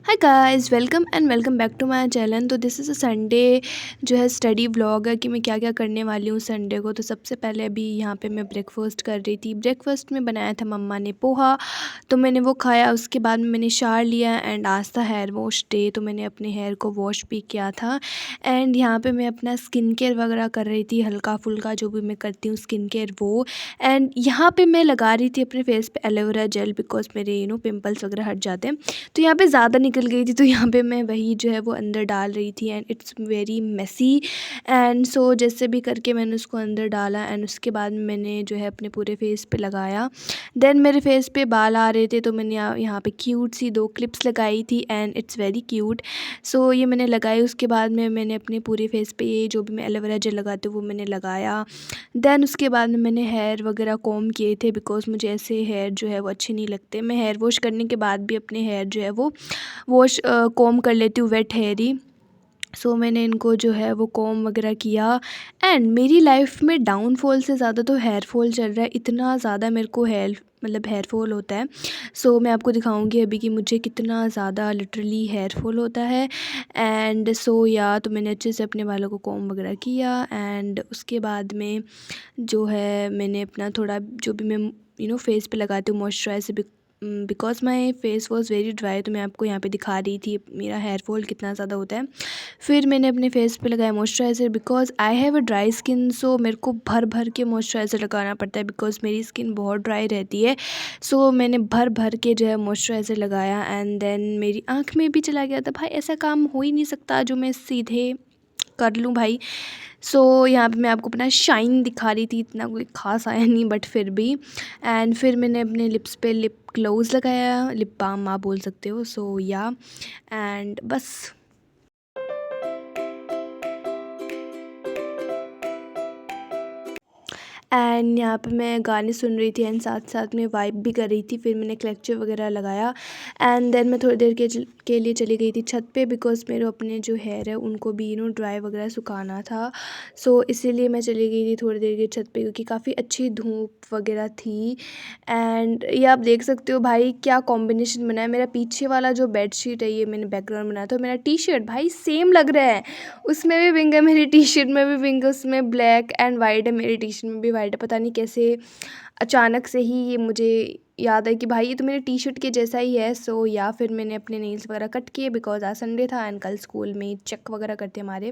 Hi guys, welcome and welcome back to my channel. तो this is a Sunday जो है study vlog है कि मैं क्या क्या करने वाली हूँ संडे को। तो सबसे पहले अभी यहाँ पे मैं ब्रेकफास्ट कर रही थी। ब्रेकफास्ट में बनाया था मम्मा ने पोहा, तो मैंने वो खाया। उसके बाद में मैंने शावर लिया एंड आज था हेयर वॉश डे, तो मैंने अपने हेयर को वॉश भी किया था। एंड यहाँ पे मैं अपना स्किन केयर वगैरह कर रही थी, हल्का फुल्का जो भी मैं करती हूँ स्किन केयर वो। एंड यहाँ पे मैं लगा रही थी अपने फेस पे एलोवेरा जेल, बिकॉज मेरे पिंपल्स वगैरह हट जाते हैं। तो यहाँ पे ज़्यादा निकल गई थी, तो यहाँ पे मैं वही जो है वो अंदर डाल रही थी and it's very messy. And so जैसे भी करके मैंने उसको अंदर डाला एंड उसके बाद मैंने जो है अपने पूरे फेस पे लगाया। देन मेरे फेस पे बाल आ रहे थे, तो मैंने यहाँ पे क्यूट सी 2 क्लिप्स लगाई थी एंड इट्स वेरी क्यूट। सो ये मैंने लगाई। उसके बाद में मैंने अपने पूरे फेस पे ये जो भी मैं एलोवेरा जेल लगाती हूँ वो मैंने लगाया। देन उसके बाद में मैंने हेयर वगैरह कॉम किए थे, बिकॉज़ मुझे ऐसे हेयर जो है वो अच्छे नहीं लगते। मैं हेयर वॉश करने के बाद भी अपने हेयर जो है वो वॉश कॉम कर लेती हूँ, वेट हेयर ही। सो मैंने इनको जो है वो कॉम वगैरह किया। एंड मेरी लाइफ में डाउनफॉल से ज़्यादा तो हेयर फॉल चल रहा है। इतना ज़्यादा मेरे को हेयर फॉल होता है। सो मैं आपको दिखाऊंगी अभी कि मुझे कितना ज़्यादा लिटरली हेयर फॉल होता है। एंड सो या तो मैंने अच्छे से अपने बालों को कॉम वगैरह किया एंड उसके बाद में जो है मैंने अपना थोड़ा जो भी मैं फेस पे लगाती हूँ moisturiser, because my face was very dry. तो मैं आपको यहाँ पे दिखा रही थी मेरा हेयर फॉल कितना ज़्यादा होता है। फिर मैंने अपने फेस पे लगाया moisturiser, because I have a dry skin. So मेरे को भर भर के मॉइस्चराइज़र लगाना पड़ता है, बिकॉज मेरी स्किन बहुत ड्राई रहती है। सो मैंने भर भर के जो है मॉइस्चराइज़र लगाया एंड देन मेरी आँख में भी चला गया था। भाई ऐसा काम हो ही नहीं सकता जो मैं सीधे कर लूँ भाई। सो यहाँ पे मैं आपको अपना शाइन दिखा रही थी, इतना कोई ख़ास आया नहीं बट फिर भी। एंड फिर मैंने अपने लिप्स पे लिप ग्लोव्स लगाया, लिप बाम आप बोल सकते हो। सो या एंड बस। एंड यहाँ पे मैं गाने सुन रही थी एंड साथ साथ में वाइब भी कर रही थी। फिर मैंने क्लेक्चर वगैरह लगाया एंड देन मैं थोड़ी देर के लिए चली गई थी छत पे, बिकॉज मेरे अपने जो हेयर है उनको भी ड्राई वगैरह सुखाना था। सो इसीलिए मैं चली गई थी थोड़ी देर के छत पे, क्योंकि काफ़ी अच्छी धूप वगैरह थी। एंड ये आप देख सकते हो भाई क्या कॉम्बिनेशन बना है। मेरा पीछे वाला जो बेड शीट है ये मैंने बैकग्राउंड बनाया था, मेरा टी शर्ट भाई सेम लग रहा है। उसमें भी पिंक है, मेरी टी शर्ट में भी पिंक है, उसमें ब्लैक एंड वाइट है, मेरी टी शर्ट में भी वाइट है। पता नहीं कैसे अचानक से ही ये मुझे याद है कि भाई ये तो मेरे टी शर्ट के जैसा ही है। सो या फिर मैंने अपने नेल्स वगैरह कट किए, बिकॉज आज संडे था एंड कल स्कूल में चेक वगैरह करते हमारे।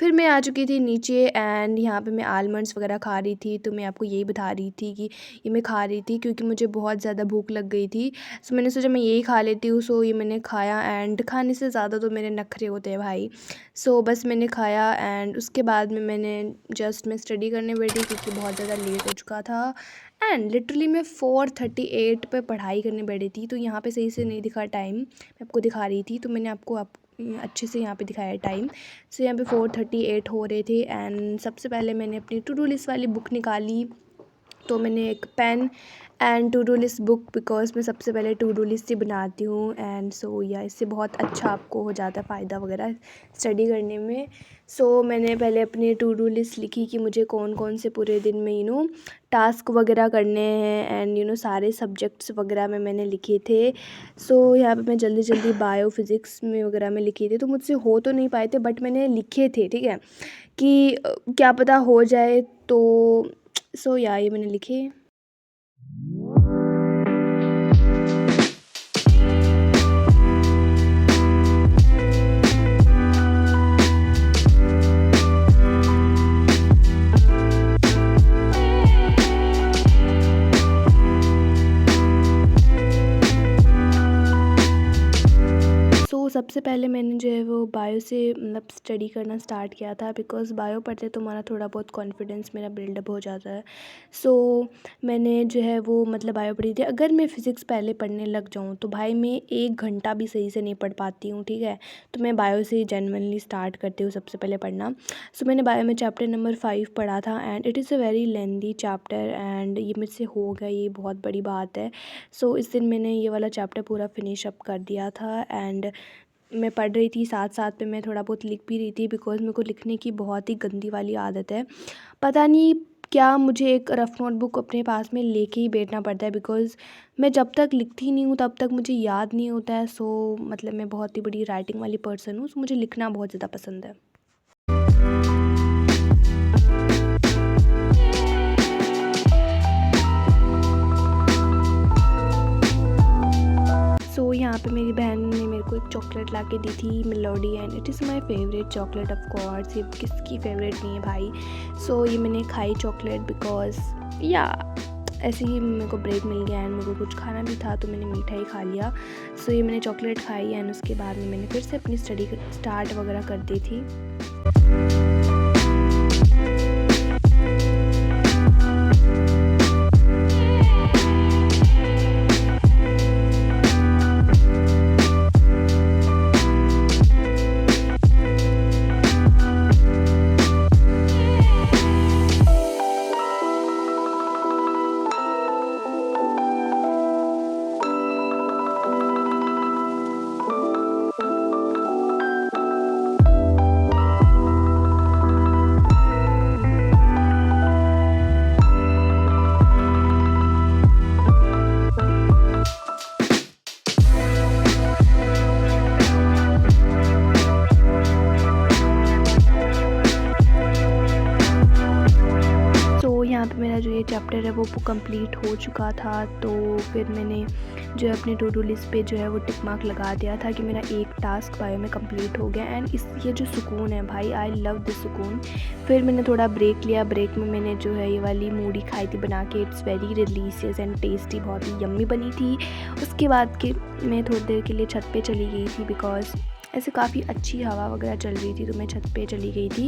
फिर मैं आ चुकी थी नीचे एंड यहाँ पे मैं आलमंड्स वगैरह खा रही थी। तो मैं आपको यही बता रही थी कि ये मैं खा रही थी क्योंकि मुझे बहुत ज़्यादा भूख लग गई थी। सो मैंने सोचा मैं यही खा लेती हूँ। सो ये मैंने खाया एंड खाने से ज़्यादा तो मेरे नखरे होते हैं भाई। सो बस मैंने खाया एंड उसके बाद में मैंने जस्ट मैं स्टडी करने बैठी, क्योंकि बहुत ज़्यादा लेट हो चुका था। एंड लिटरली मैं 4:38 पे पढ़ाई करने बैठी थी। तो यहाँ पे सही से नहीं दिखा टाइम, मैं आपको दिखा रही थी, तो मैंने आपको अच्छे से यहाँ पे दिखाया टाइम। सो यहाँ पे 4:38 हो रहे थे एंड सबसे पहले मैंने अपनी टू डू लिस्ट वाली बुक निकाली। तो मैंने एक pen and to do list book, because मैं सबसे पहले टू डू लिस्ट ही बनाती हूँ। एंड सो या इससे बहुत अच्छा आपको हो जाता है फ़ायदा वगैरह स्टडी करने में। सो मैंने पहले अपनी टू डू लिस्ट लिखी कि मुझे कौन कौन से पूरे दिन में टास्क वगैरह करने हैं एंड सारे सब्जेक्ट्स वगैरह में मैंने लिखे थे। सो यहाँ पे मैं जल्दी जल्दी बायो फिज़िक्स में वगैरह में लिखे थे, तो मुझसे हो तो नहीं पाए थे बट मैंने लिखे थे, ठीक है, कि क्या पता हो जाए। तो सो या ये मैंने लिखे। सो सबसे पहले मैंने जो है वो बायो से मतलब स्टडी करना स्टार्ट किया था, बिकॉज़ बायो पढ़ते तो हमारा थोड़ा बहुत कॉन्फिडेंस मेरा बिल्डअप हो जाता है। सो मैंने जो है वो मतलब बायो पढ़ी थी। अगर मैं फ़िज़िक्स पहले पढ़ने लग जाऊँ तो भाई मैं 1 घंटा भी सही से नहीं पढ़ पाती हूँ, ठीक है। तो मैं बायो से जेन्युइनली स्टार्ट करती हूँ सबसे पहले पढ़ना। सो मैंने बायो में चैप्टर नंबर 5 पढ़ा था and it is a very lengthy chapter and ये मुझसे हो गया, ये बहुत बड़ी बात है। सो इस दिन मैंने ये वाला चैप्टर पूरा फिनिश अप कर दिया था एंड मैं पढ़ रही थी, साथ साथ में मैं थोड़ा बहुत लिख भी रही थी, बिकॉज़ मेरे को लिखने की बहुत ही गंदी वाली आदत है। पता नहीं क्या मुझे एक रफ़ नोटबुक अपने पास में लेके ही बैठना पड़ता है, बिकॉज़ मैं जब तक लिखती नहीं हूँ तब तक मुझे याद नहीं होता है। सो मतलब मैं बहुत ही बड़ी राइटिंग वाली पर्सन हूँ, सो मुझे लिखना बहुत ज़्यादा पसंद है। सो यहाँ पे मेरी बहन ने मेरे को एक चॉकलेट ला के दी थी, melody, and it is my favourite chocolate of course. ये किसकी फेवरेट नहीं है भाई। सो ये मैंने खाई चॉकलेट बिकॉज़ या ऐसे ही मेरे को ब्रेक मिल गया एंड मेरे को कुछ खाना भी था, तो मैंने मीठा ही खा लिया। सो ये मैंने चॉकलेट खाई एंड उसके बाद में मैंने फिर से अपनी स्टडी स्टार्ट वगैरह कर दी थी। यहाँ पे मेरा जो ये चैप्टर है वो कंप्लीट हो चुका था, तो फिर मैंने जो है अपने टू डू लिस्ट पे जो है वो टिक मार्क लगा दिया था कि मेरा एक टास्क बायो में कंप्लीट हो गया। एंड इस ये जो सुकून है भाई, आई लव दिस सुकून। फिर मैंने थोड़ा ब्रेक लिया, ब्रेक में मैंने जो है ये वाली मूढ़ी खाई थी बना के। It's very delicious and tasty, बहुत ही यम्मी बनी थी। उसके बाद के मैं थोड़ी देर के लिए छत पे चली गई थी, बिकॉज़ ऐसे काफ़ी अच्छी हवा वगैरह चल रही थी, तो मैं छत पे चली गई थी।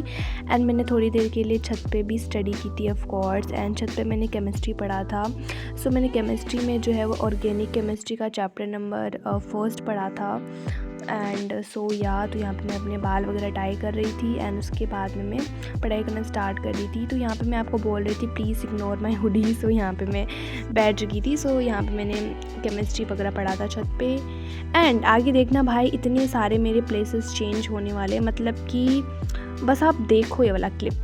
एंड मैंने थोड़ी देर के लिए छत पे भी स्टडी की थी ऑफ कोर्स। एंड छत पे मैंने केमिस्ट्री पढ़ा था। सो मैंने केमिस्ट्री में जो है वो ऑर्गेनिक केमिस्ट्री का चैप्टर नंबर 1 पढ़ा था। एंड सो तो यहाँ पे मैं अपने बाल वगैरह डाई कर रही थी एंड उसके बाद में मैं पढ़ाई करना स्टार्ट कर रही थी। तो यहाँ पे मैं आपको बोल रही थी प्लीज़ इग्नोर माई हुडी। सो यहाँ पे मैं बैठ चुकी थी। सो यहाँ पे मैंने केमिस्ट्री वगैरह पढ़ा था छत पे। एंड आगे देखना भाई, इतने सारे मेरे प्लेसेस चेंज होने वाले, मतलब कि बस आप देखो ये वाला क्लिप।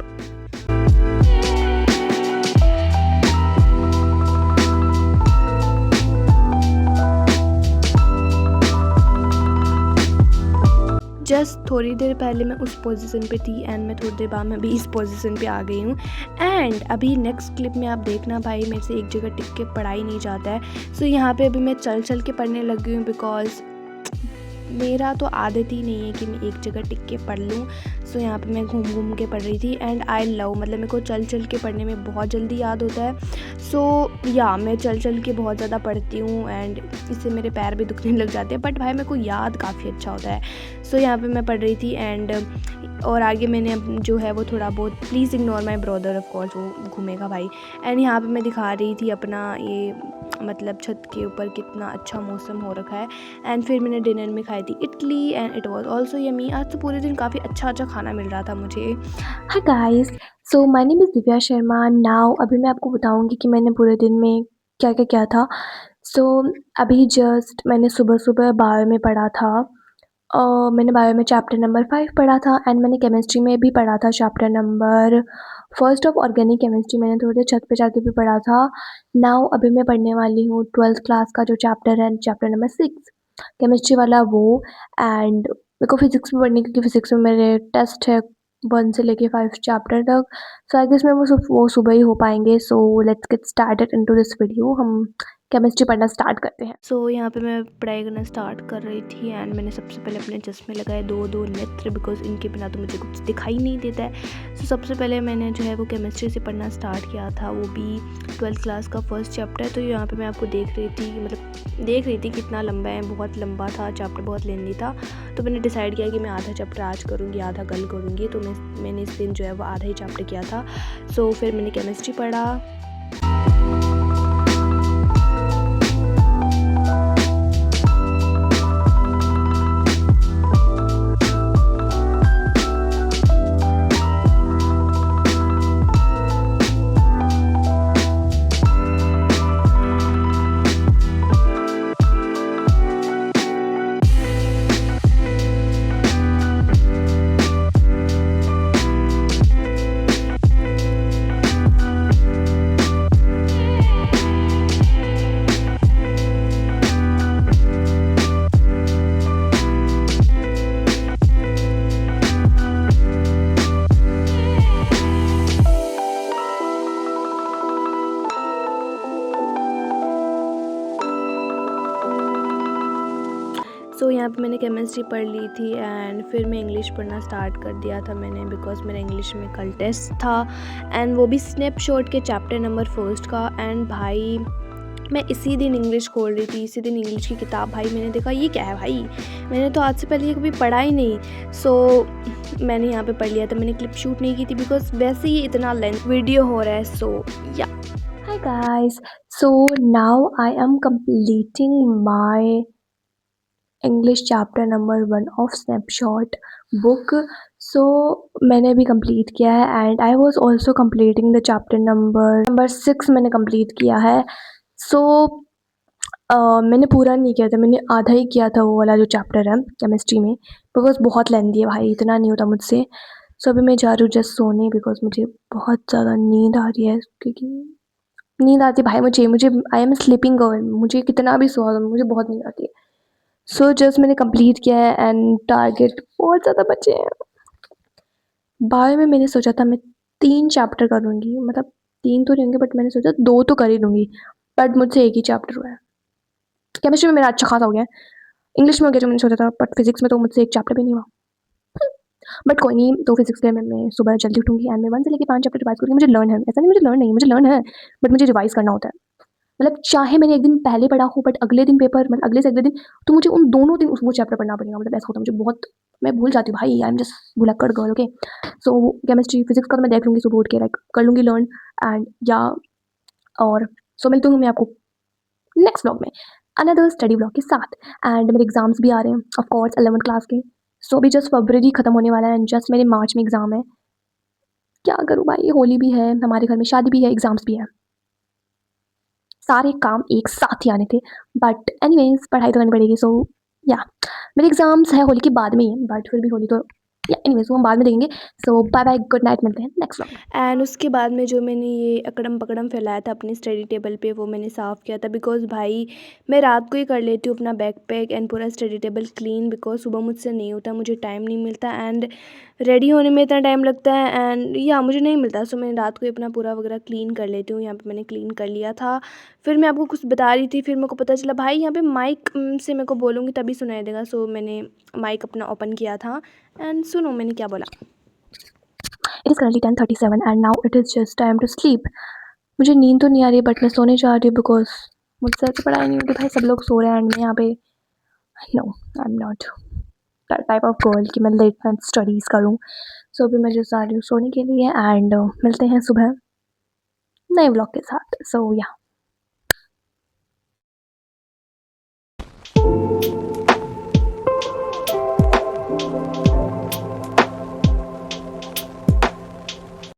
जस्ट थोड़ी देर पहले मैं उस पोजीशन पे थी एंड मैं थोड़ी देर बाद में भी इस पोजीशन पे आ गई हूँ। एंड अभी नेक्स्ट क्लिप में आप देखना भाई, मेरे से एक जगह टिक के पढ़ा ही नहीं जाता है। सो यहाँ पे अभी मैं चल चल के पढ़ने लग गई हूँ, बिकॉज़ मेरा तो आदत ही नहीं है कि मैं एक जगह टिक के पढ़ लूँ। सो यहाँ पे मैं घूम घूम के पढ़ रही थी एंड आई लव, मतलब मेरे को चल चल के पढ़ने में बहुत जल्दी याद होता है। सो या मैं चल चल के बहुत ज़्यादा पढ़ती हूँ एंड इससे मेरे पैर भी दुखने लग जाते हैं, बट भाई मेरे को याद काफ़ी अच्छा होता है। सो यहाँ पे मैं पढ़ रही थी एंड और आगे मैंने जो है वो थोड़ा बहुत, please ignore my brother of course, वो घूमेगा भाई। एंड यहाँ पे मैं दिखा रही थी अपना ये, मतलब छत के ऊपर कितना अच्छा मौसम हो रखा है। एंड फिर मैंने डिनर में खाई थी idli and it was also yummy. आज तो पूरे दिन काफ़ी अच्छा अच्छा खाना मिल रहा था मुझे। Hi guys, so my name is Divya Sharma. Now अभी मैं आपको बताऊंगी कि मैंने पूरे दिन में क्या क्या किया था। सो अभी जस्ट मैंने सुबह सुबह बायो में पढ़ा था। मैंने बायो में चैप्टर नंबर 5 पढ़ा था एंड मैंने केमिस्ट्री में भी पढ़ा था chapter number 1 of organic chemistry. मैंने थोड़ी देर छत पे जाके भी पढ़ा था। नाउ अभी मैं पढ़ने वाली हूँ 12th क्लास का जो चैप्टर है, चैप्टर नंबर 6 केमिस्ट्री वाला वो। एंड मेरे को फिज़िक्स में पढ़नी, क्योंकि फिज़िक्स में मेरे टेस्ट है 1 से लेके 5 चैप्टर तक। सो आई गेस मैं वो सुबह ही हो पाएंगे। So let's get started into this video. हम केमिस्ट्री पढ़ना स्टार्ट करते हैं। सो यहाँ पे मैं पढ़ाई करना स्टार्ट कर रही थी एंड मैंने सबसे पहले अपने चश्मे लगाए, दो नेत्र, बिकॉज इनके बिना तो मुझे कुछ दिखाई नहीं देता है। सो सबसे पहले मैंने जो है वो केमिस्ट्री से पढ़ना स्टार्ट किया था, वो भी 12th क्लास का फर्स्ट चैप्टर। तो यहाँ पे मैं आपको देख रही थी कितना लंबा है, बहुत लंबा था चैप्टर, बहुत लेंदी था। तो मैंने डिसाइड किया कि मैं आधा चैप्टर आज करूँगी, आधा कल करूँगी। तो मैंने इस दिन जो है वो आधा ही चैप्टर किया था। सो फिर मैंने केमिस्ट्री पढ़ा। केमिस्ट्री पढ़ ली थी एंड फिर मैं इंग्लिश पढ़ना स्टार्ट कर दिया था मैंने, बिकॉज मेरा इंग्लिश में कल टेस्ट था एंड वो भी स्नैपशॉट के चैप्टर नंबर 1 का। एंड भाई मैं इसी दिन इंग्लिश खोल रही थी, इसी दिन इंग्लिश की किताब, भाई मैंने देखा ये क्या है भाई, मैंने तो आज से पहले ये कभी पढ़ा ही नहीं। सो मैंने यहाँ पे पढ़ लिया था। मैंने क्लिप शूट नहीं की थी बिकॉज वैसे ही इतना लेंथ वीडियो हो रहा है। सो या Hi guys, so now I am completing my English chapter number 1 of Snapshot book. So मैंने भी complete किया है and I was also completing the chapter number 6 मैंने complete किया है। So मैंने पूरा नहीं किया था, मैंने आधा ही किया था वो वाला जो चैप्टर है केमिस्ट्री में, बिकॉज बहुत लेंथी है भाई, इतना नहीं होता मुझसे। सो अभी मैं जा रही हूँ जस्ट सोने, बिकॉज मुझे बहुत ज़्यादा नींद आ रही है, क्योंकि नींद आती है भाई मुझे मुझे आई एम स्लीपिंग गर्ल, मुझे कितना भी सो दो मुझे बहुत नींद आती है। सो जस्ट मैंने कंप्लीट किया है एंड टारगेट बहुत ज़्यादा बचे हैं। बायो में मैंने सोचा था मैं 3 चैप्टर करूँगी, मतलब 3 तो नहीं होंगे बट मैंने सोचा 2 तो कर ही लूँगी, बट मुझसे एक ही चैप्टर हुआ है। केमिस्ट्री में मेरा अच्छा खासा हो गया है, इंग्लिश में हो गया जो मैंने सोचा था, बट फिजिक्स में तो मुझसे एक चैप्टर भी नहीं हुआ। बट कोई नहीं, तो फिजिक्स के मैं सुबह जल्दी उठूँगी एंड मैं 1 से लेके 5 चैप्टर रिवाइज़ करूँगी। मुझे लर्न है, ऐसा नहीं मुझे लर्न नहीं है, मुझे लर्न है, बट मुझे रिवाइज़ करना होता है। मतलब चाहे मैंने एक दिन पहले पढ़ा हो बट अगले दिन पेपर, मतलब अगले से अगले दिन, तो मुझे उन दोनों दिन वो चैप्टर पढ़ना पड़ेगा। मतलब ऐसा होता है मुझे बहुत, मैं भूल जाती हूँ भाई, आई एम जस्ट भुलक्कड़ गर्ल। ओके, सो केमिस्ट्री फिजिक्स का तो मैं देख लूँगी सुबह उठ के, लाइक कर लूँगी लर्न एंड या और सो मिलती हूँ मैं आपको नेक्स्ट व्लॉग में अनदर स्टडी व्लॉग के साथ। एंड मेरे एग्जाम्स भी आ रहे हैं ऑफ कोर्स 11th क्लास के। सो अभी जस्ट फरवरी खत्म होने वाला है एंड जस्ट मेरे मार्च में एग्जाम है। क्या करूँ भाई, होली भी है, हमारे घर में शादी भी है, एग्जाम्स भी है, सारे काम एक साथ ही आने थे। बट एनीवेज पढ़ाई तो करनी पड़ेगी। सो या मेरे एग्जाम्स है होली के बाद में ही है, बट फिर भी होली तो या एनीवेज वो हम बाद में देंगे। सो बाय बाय, गुड नाइट, मिलते हैं नेक्स्ट व्लॉग में। एंड उसके बाद में जो मैंने ये अकड़म पकड़म फैलाया था अपनी स्टडी टेबल पे, वो मैंने साफ़ किया था। बिकॉज़ भाई मैं रात को ही कर लेती हूँ अपना बैकपैक एंड पूरा स्टडी टेबल क्लीन, बिकॉज़ सुबह मुझसे नहीं होता, मुझे टाइम नहीं मिलता एंड रेडी होने में इतना टाइम लगता है एंड या मुझे नहीं मिलता। सो मैं रात को ही अपना पूरा वगैरह क्लीन कर लेती हूँ। यहाँ पे मैंने क्लीन कर लिया था। फिर मैं आपको कुछ बता रही थी, फिर मेरे को पता चला भाई यहाँ पे माइक से मेरे को बोलूँगी तभी सुनाई देगा। सो मैंने माइक अपना ओपन किया था एंड सुनो मैंने क्या बोला। It is currently 10:37 and now it is just time to sleep. मुझे नींद तो नहीं आ रही है बट मैं सोने जा रही हूँ, बिकॉज मुझसे तो पढ़ाई नहीं होती भाई, सब लोग सो रहे हैं एंड मैं यहाँ पे, no I am not that type of girl कि मैं लेट नाइट स्टडीज़ करूँ। सो अभी मैं जस्ट आ रही हूँ सोने के लिए एंड मिलते हैं सुबह नए व्लॉग के साथ। सो या